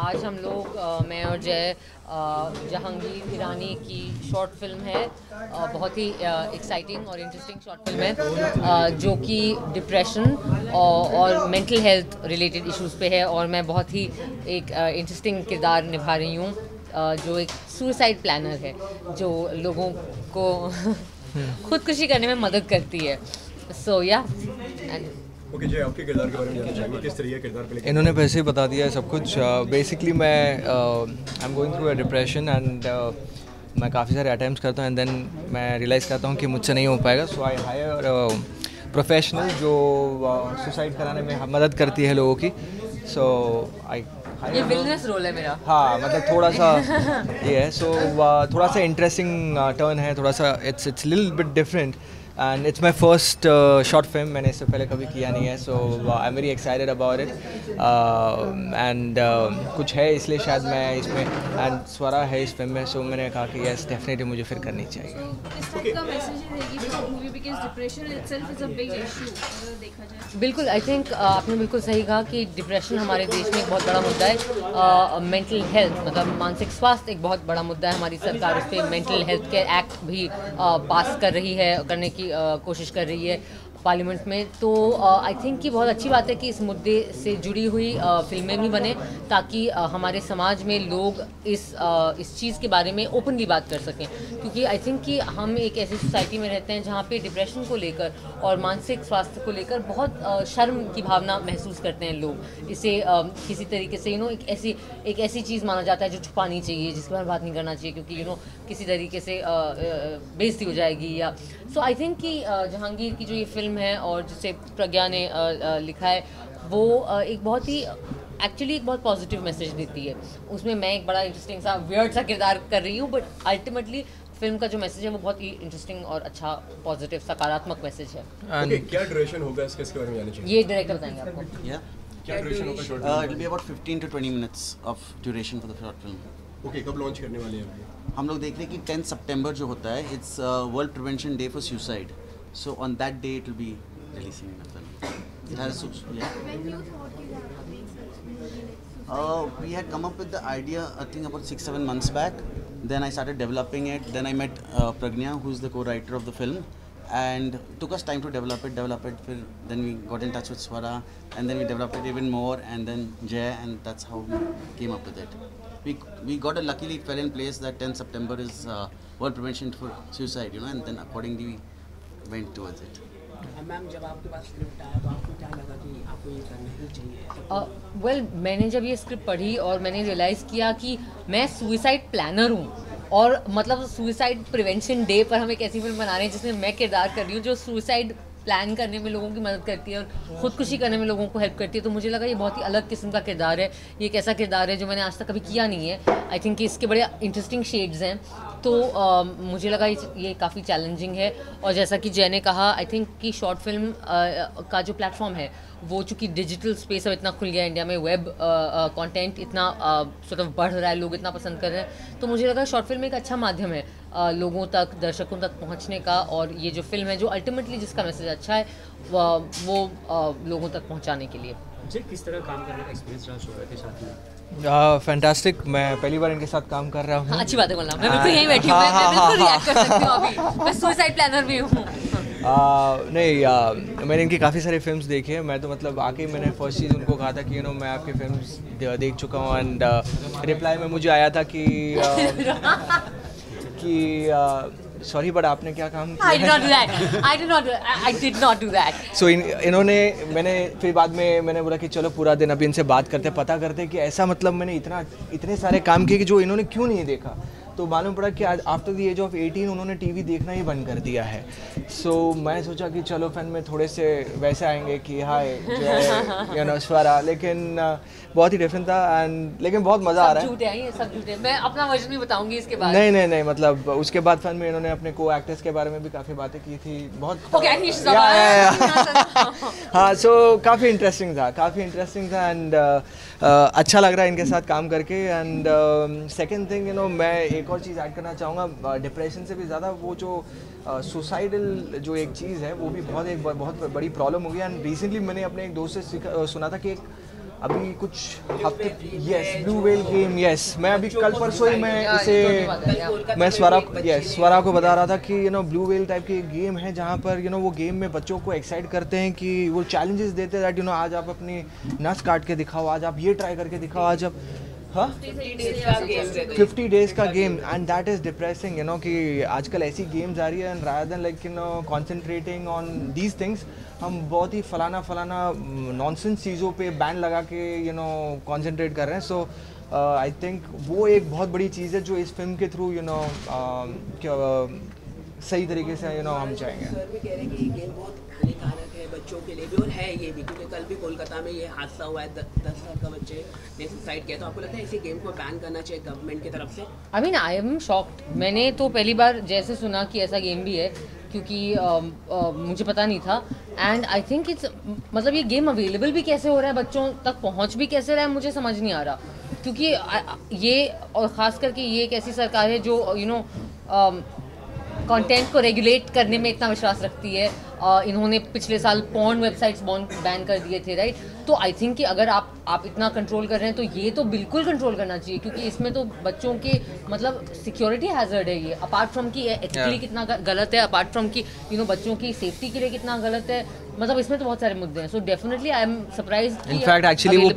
आज हम लोग मैं और जय जहांगीर ईरानी की शॉर्ट फिल्म है। बहुत ही एक्साइटिंग और इंटरेस्टिंग शॉर्ट फिल्म है जो कि डिप्रेशन और मेंटल हेल्थ रिलेटेड इश्यूज़ पे है। और मैं बहुत ही एक इंटरेस्टिंग किरदार निभा रही हूँ जो एक सुसाइड प्लानर है जो लोगों को खुदकुशी करने में मदद करती है। सो या ओके जय, आपके किरदार के बारे में जानना चाहेंगे, किस तरीके का किरदार प्ले? इन्होंने वैसे ही बता दिया है सब कुछ। बेसिकली मैं I am going through a depression and मैं काफ़ी सारे अटैम्प्ट्स करता हूँ एंड देन मैं रियलाइज़ करता हूँ कि मुझसे नहीं हो पाएगा। सो आई हायर प्रोफेशनल जो सुसाइड कराने में मदद करती है लोगों की। सो आई ये विलनेस रोल है मेरा। हाँ, मतलब थोड़ा सा ये है। सो थोड़ा सा इंटरेस्टिंग टर्न है, थोड़ा सा it's little bit different and it's my first short film. मैंने इससे पहले कभी किया नहीं है। So I am very excited about it and कुछ है इसलिए शायद मैं इसमें एंड स्वरा है इस फिल्म में। सो मैंने कहा कि यस डेफिनेटली मुझे फिर करनी चाहिए। बिल्कुल, आई थिंक आपने बिल्कुल सही कहा कि डिप्रेशन हमारे देश में एक बहुत बड़ा मुद्दा है। मेंटल हेल्थ मतलब मानसिक स्वास्थ्य एक बहुत बड़ा मुद्दा है। हमारी सरकार उस पर मेंटल हेल्थ केयर एक्ट भी पास करने की कोशिश कर रही है पार्लियामेंट में। तो आई थिंक कि बहुत अच्छी बात है कि इस मुद्दे से जुड़ी हुई फिल्में भी बने ताकि हमारे समाज में लोग इस चीज़ के बारे में ओपनली बात कर सकें। क्योंकि आई थिंक कि हम एक ऐसी सोसाइटी में रहते हैं जहाँ पे डिप्रेशन को लेकर और मानसिक स्वास्थ्य को लेकर बहुत शर्म की भावना महसूस करते हैं लोग। इसे किसी तरीके से एक ऐसी चीज़ माना जाता है जो छुपानी चाहिए, जिसके बारे में बात नहीं करना चाहिए क्योंकि किसी तरीके से बेइज्जती हो जाएगी या सो आई थिंक कि जहांगीर की जो ये फिल्म है और जिसे प्रज्ञा ने लिखा है वो एक बहुत ही एक्चुअली एक बहुत पॉजिटिव मैसेज देती है। उसमें मैं एक बड़ा इंटरेस्टिंग सा वियर्ड सा किरदार कर रही हूँ बट अल्टीमेटली फिल्म का जो मैसेज है वो बहुत ही इंटरेस्टिंग और अच्छा पॉजिटिव सकारात्मक मैसेज है। Okay, क्या ड्यूरेशन होगा इसके बारे में जानना चाहिए? ये डायरेक्टर बताएंगे आपको। क्या ड्यूरेशन होगा short It will be about 15 to 20 minutes of duration for the short film. Okay, कब लॉन्च करने वाले हैं अभी? हम लोग देख रहे हैं कि 10 सितंबर जो होता है it's world prevention day for suicide. So on that day it will be releasing the film. It has we had come up with the idea I think about 6-7 months back. Then I started developing it. Then I met Pragnya, who is the co-writer of the film, and it took us time to develop it. Then we got in touch with Swara, and then we developed it even more, and then Jay, and that's how we came up with it. We got luckily it fell in place that 10 September is World Prevention for Suicide, and then accordingly we went towards it. Ma'am, जब आपके पास script आया तो आपको क्या लगा कि आपको ये करना ही चाहिए? वेल मैंने जब ये स्क्रिप्ट पढ़ी और मैंने रियलाइज़ किया कि मैं सुसाइड प्लानर हूँ और मतलब सुसाइड प्रिवेंशन डे पर हम एक ऐसी फिल्म बना रहे हैं जिसमें मैं किरदार कर रही हूँ जो सुसाइड प्लान करने में लोगों की मदद करती है और ख़ुदकुशी करने में लोगों को हेल्प करती है। तो मुझे लगा ये बहुत ही अलग किस्म का किरदार है। ये एक ऐसा किरदार है जो मैंने आज तक कभी किया नहीं है। आई थिंक कि इसके बड़े इंटरेस्टिंग शेड्स हैं। तो मुझे लगा ये काफ़ी चैलेंजिंग है। और जैसा कि जय ने कहा, आई थिंक कि शॉर्ट फिल्म का जो प्लेटफॉर्म है वो चूँकि डिजिटल स्पेस अब इतना खुल गया इंडिया में, वेब कंटेंट इतना सॉर्ट ऑफ बढ़ रहा है, लोग इतना पसंद कर रहे हैं। तो मुझे लगा शॉर्ट फिल्म एक अच्छा माध्यम है लोगों तक, दर्शकों तक पहुंचने का। और ये जो फिल्म है जो अल्टीमेटली जिसका मैसेज अच्छा है वो लोगों तक पहुंचाने के लिए। जी, किस तरह काम करने का एक्सपीरियंस रहा शोभा के साथ में? फैंटास्टिक। मैं पहली बार इनके साथ काम कर रहा हूँ। अच्छी बात है बोलना। मैं बिल्कुल यहीं बैठी हूँ। मैं बिल्कुल रिएक्ट कर सकती हूँ अभी। मैं सुसाइड प्लानर भी हूँ। नहीं, मैंने इनकी काफ़ी सारी फिल्म्स देखी हैं। मैं तो मतलब आके मैंने फर्स्ट चीज़ उनको कहा था कि मैं आपकी फिल्म्स देख चुका हूँ एंड रिप्लाई में मुझे आया था कि सॉरी बट आपने क्या काम किया? I did not do that. सो मैंने फिर बाद में मैंने बोला कि चलो पूरा दिन अभी इनसे बात करते पता करते कि ऐसा मतलब मैंने इतने सारे काम किए कि जो इन्होंने क्यों नहीं देखा। तो मालूम पड़ा कि आफ्टर द एज ऑफ 18 उन्होंने टीवी देखना ही बंद कर दिया है। सो मैं सोचा कि चलो फैन में थोड़े से वैसे आएंगे कि हाय जय स्वरा, लेकिन बहुत ही डिफरेंट था एंड लेकिन बहुत मज़ा आ रहा है। झूठे हैं ये सब झूठे। मैं अपना वर्जन भी बताऊंगी इसके बाद। नहीं मतलब उसके बाद फैन में इन्होंने अपने को एक्टर्स के बारे में भी काफ़ी बातें की थी। बहुत हाँ, सो काफ़ी इंटरेस्टिंग था एंड अच्छा लग रहा है इनके साथ काम करके। एंड सेकेंड थिंग मैं एक और चीज़ ऐड करना चाहूँगा। डिप्रेशन से भी ज़्यादा वो जो सुसाइडल जो एक चीज़ है वो भी बहुत बड़ी प्रॉब्लम हो गई। एंड रिसेंटली मैंने अपने एक दोस्त से सुना था कि एक अभी कुछ हफ्ते, yes blue whale game, yes मैं अभी कल परसों ही मैं इसे मैं स्वरा को बता रहा था कि ब्लू वेल टाइप की गेम है जहाँ पर वो गेम में बच्चों को एक्साइट करते हैं कि वो चैलेंजेस देते हैं दैट आज आप अपनी नस काट के दिखाओ, आज आप ये ट्राई करके दिखाओ, आज आप 50 डेज का game and that is depressing कि आजकल ऐसी गेम्स आ रही है and rather than like concentrating on these things हम बहुत ही फलाना नॉनसेंस चीज़ों पे बैन लगा के कॉन्सेंट्रेट कर रहे हैं. सो आई थिंक वो एक बहुत बड़ी चीज़ है जो इस फिल्म के थ्रू सही तरीके से हम चाहेंगे. सर भी कह रहे हैं कि ये गेम बहुत हानिकारक है बच्चों के लिए भी और है ये भी, क्योंकि कल भी कोलकाता में ये हादसा हुआ है 10 साल का बच्चे ने सुसाइड किया. तो आपको लगता है इसी गेम को बैन करना चाहिए गवर्नमेंट की तरफ से? I mean I am shocked. मैंने तो पहली बार जैसे सुना कि ऐसा गेम भी है क्योंकि मुझे पता नहीं था एंड आई थिंक इट्स मतलब ये गेम अवेलेबल भी कैसे हो रहा है, बच्चों तक पहुंच भी कैसे रहा है, मुझे समझ नहीं आ रहा. क्योंकि ये और ख़ास करके ये एक ऐसी सरकार है जो कंटेंट को रेगुलेट करने में इतना विश्वास रखती है. इन्होंने पिछले साल पॉर्न वेबसाइट्स बैन कर दिए थे, राइट. तो आई थिंक कि अगर आप इतना कंट्रोल कर रहे हैं तो ये तो बिल्कुल कंट्रोल करना चाहिए क्योंकि इसमें तो बच्चों के मतलब सिक्योरिटी हैजर्ड है ये. अपार्ट फ्रॉम कि एथिकली कितना गलत है, अपार्ट फ्रॉम कि बच्चों की सेफ्टी के लिए कितना गलत है, मतलब इसमें तो बहुत सारे मुद्दे हैं. So definitely I am surprised. In fact actually वो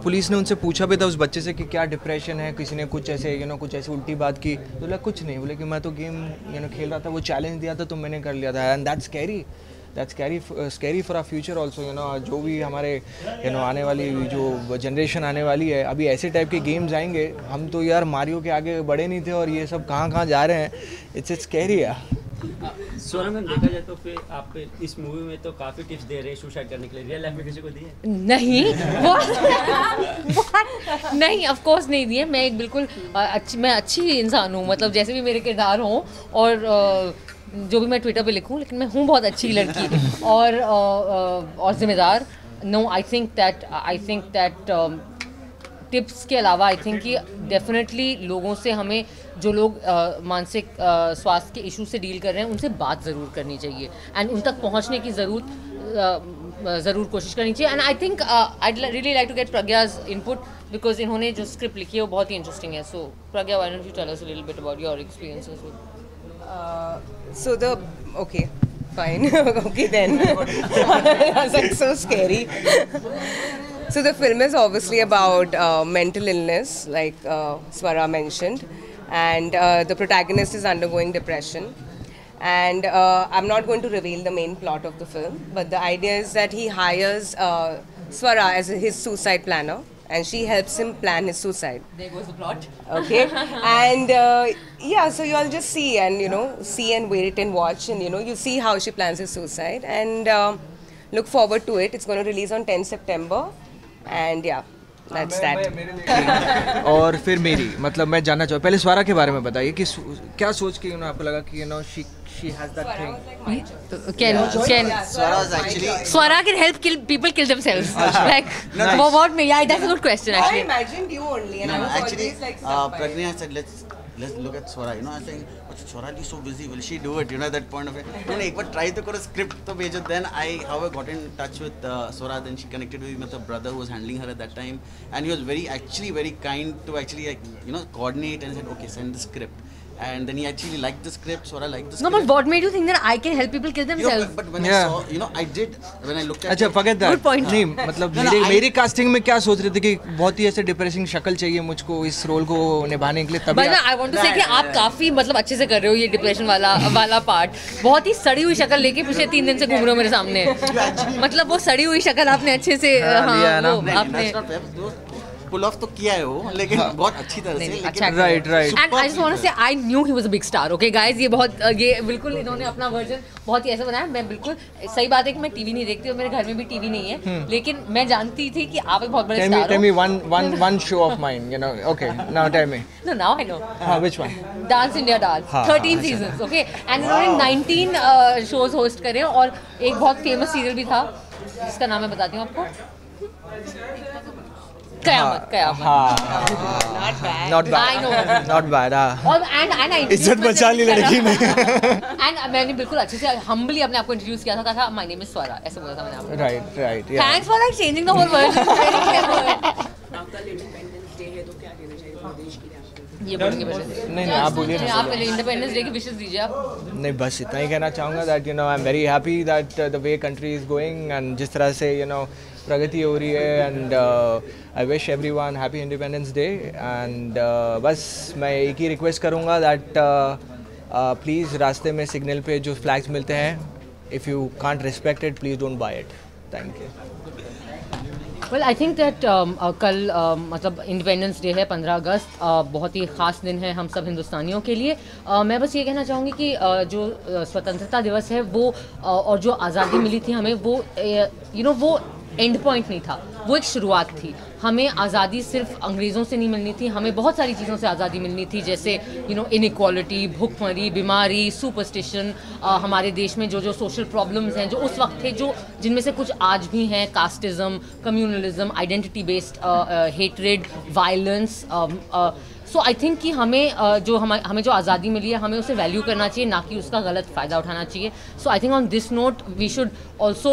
पुलिस ने उनसे पूछा भी था उस बच्चे से कि क्या डिप्रेशन है, किसी ने कुछ ऐसे कुछ ऐसी उल्टी बात की तो बोला कुछ नहीं, बोले कि मैं तो गेम खेल रहा था, वो चैलेंज दिया था तो मैंने कर लिया था. And that's scary for our future also. जो भी हमारे आने वाली जो जनरेशन आने वाली है, अभी ऐसे टाइप के गेम्स आएंगे. हम तो यार मारियो के आगे बढ़े नहीं थे और ये सब कहाँ जा रहे हैं. इट्स स्कैरी यार. स्वरा मैम, देखा जाए तो फिर आप इस मूवी में तो काफ़ी टिप्स दे रहे हैं सुसाइड करने के लिए, रियल लाइफ में किसी को दिए? नहीं नहीं ऑफ कोर्स नहीं दिए. मैं एक बिल्कुल मैं अच्छी इंसान हूँ, मतलब जैसे भी मेरे किरदार हों और जो भी मैं ट्विटर पे लिखूं, लेकिन मैं हूँ बहुत अच्छी लड़की और जिम्मेदार. No I think that tips के अलावा आई थिंक कि डेफिनेटली लोगों से हमें जो लोग मानसिक स्वास्थ्य के इशू से डील कर रहे हैं उनसे बात ज़रूर करनी चाहिए एंड उन तक पहुंचने की ज़रूर कोशिश करनी चाहिए. And I think I really like to get Pragya's input because इन्होंने जो स्क्रिप्ट लिखी है वो बहुत ही इंटरेस्टिंग है. So Pragya, why don't you tell us a little bit about your experiences with okay, fine. Okay then. That's so scary. So the film is obviously about mental illness, like Swara mentioned, and the protagonist is undergoing depression. And I'm not going to reveal the main plot of the film, but the idea is that he hires Swara as his suicide planner, and she helps him plan his suicide. There goes the plot. Okay. And yeah, so you all just see and see and wait and watch, and you see how she plans his suicide, and look forward to it. It's going to release on 10 September, and yeah, that's that. और फिर मेरी मतलब मैं जानना चाहूँ पहले स्वरा के बारे में बताइए कि क्या सोच के आपको लगा कि she has that thing. Can Swara can help people kill themselves? Like what? Yeah, that's a good question actually. I imagined you only, and I was actually, always like Pragnya said let's look at Swara. I think Swara is so busy. Will she do it? At that point of it. एक बार try तो करो, script तो भेजो. Then I however got in touch with Swara. Then she connected with her brother who was handling her at that time, and he was very kind to actually coordinate and said okay, send the script. And then he actually liked the script. Swara liked the script. No, but what made you think that I can help people kill themselves? But when I saw, I did when I looked at. अच्छा, forget that. Good point. नहीं मतलब मेरी casting में क्या सोच रहे थे कि बहुत ही ऐसे डिप्रेसिंग शक्ल चाहिए मुझको इस रोल को निभाने के लिए. तभी I want to say कि आप काफी मतलब अच्छे से कर रहे हो ये डिप्रेशन वाला पार्ट. बहुत ही सड़ी हुई शक्ल लेके पिछले 3 दिन से घूम रहे हो मेरे सामने. मतलब वो सड़ी हुई शक्ल आपने अच्छे से आपने पुल ऑफ तो किया है वो, लेकिन बहुत अच्छी तरह से. अच्छा, right. And I just want to say I knew he was a big star. Okay guys, ये बिल्कुल इन्होंने अपना वर्जन बहुत ही ऐसा बनाया. मैं बिल्कुल सही बात है कि मैं टीवी नहीं देखती और मेरे घर में भी टीवी नहीं है, लेकिन मैं जानती थी कि आप एक बहुत बड़े स्टार हो. Tell me one show of mine, Okay, now tell me. No, now I know. Which one? Dance India Dance. 13 seasons. Okay, and इन्होंने 19 shows होस्ट करे और एक बहुत फेमस सीरियल भी था जिसका नाम मैं बताती हूँ आपको. कयामत कयामत Not bad. Not I bad know. Not bad और एंड इज्जत बचा ली लड़की ने एंड मैंने बिल्कुल अच्छे से हम्बली अपने आप को इंट्रोड्यूस किया था, कहा था माय नेम इज स्वरा, ऐसे बोला था मैंने आपको। Right thanks for like changing the whole world. कल इंडिपेंडेंस डे है तो क्या कहना चाहिए पूरे देश के लिए आपको? ये बोलेंगे पहले। नहीं आप बोलिए ना। आप पहले इंडिपेंडेंस डे की विशेस दीजिए आप। नहीं बस इतना ही कहना चाहूँगा that you know I am very happy that the way country is going and जिस तरह से यू नो प्रगति हो रही है and I wish everyone happy Independence day and बस मैं एक ही रिक्वेस्ट करूँगा दैट प्लीज़ रास्ते में सिग्नल पे जो फ्लैग्स मिलते हैं if you can't respect it please don't buy it. Thank you. Well I think that कल मतलब इंडिपेंडेंस डे है 15 अगस्त, बहुत ही ख़ास दिन है हम सब हिंदुस्तानियों के लिए। मैं बस ये कहना चाहूँगी कि जो स्वतंत्रता दिवस है वो और जो आज़ादी मिली थी हमें वो वो एंड पॉइंट नहीं था, वो एक शुरुआत थी। हमें आज़ादी सिर्फ अंग्रेज़ों से नहीं मिलनी थी, हमें बहुत सारी चीज़ों से आज़ादी मिलनी थी, जैसे इनइक्वालिटी, भुखमरी, बीमारी, सुपरस्टिशन, हमारे देश में जो जो सोशल प्रॉब्लम्स हैं जो उस वक्त थे, जो जिनमें से कुछ आज भी हैं, casteism, communalism, identity based hatred, violence. So I think कि हमें हमें जो आज़ादी मिली है हमें उसे वैल्यू करना चाहिए, ना कि उसका गलत फ़ायदा उठाना चाहिए। So I think on this note we should also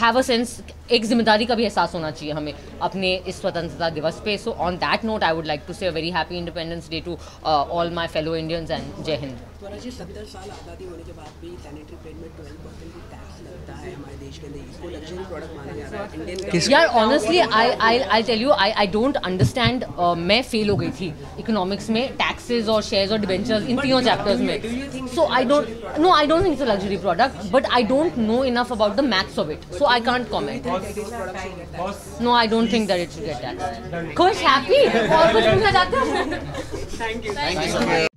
have a sense, एक जिम्मेदारी का भी एहसास होना चाहिए हमें अपने इस स्वतंत्रता दिवस पे। So on that note I would like to say a very happy Independence Day to all my fellow Indians and जय हिंद। तो जी 70 साल आज़ादी होने के बाद भी सैनिटरी पैड में 12% की टैक्स लगता है हमारे देश के अंदर, इसको लग्जरी प्रोडक्ट माना जा रहा है इंडियन। यार honestly I tell you I don't understand. मैं फेल हो गई थी इकोनॉमिक्स में, टैक्सेस और शेयर्स और डिबेंचर्स इन तीनों चैप्टर्स में। So I don't think it's a luxury product, but I don't know enough about the maths of it, so I can't comment. No I don't think that it should get tax. खुश, happy और कुछ पूछना चाहते हो? Thank you.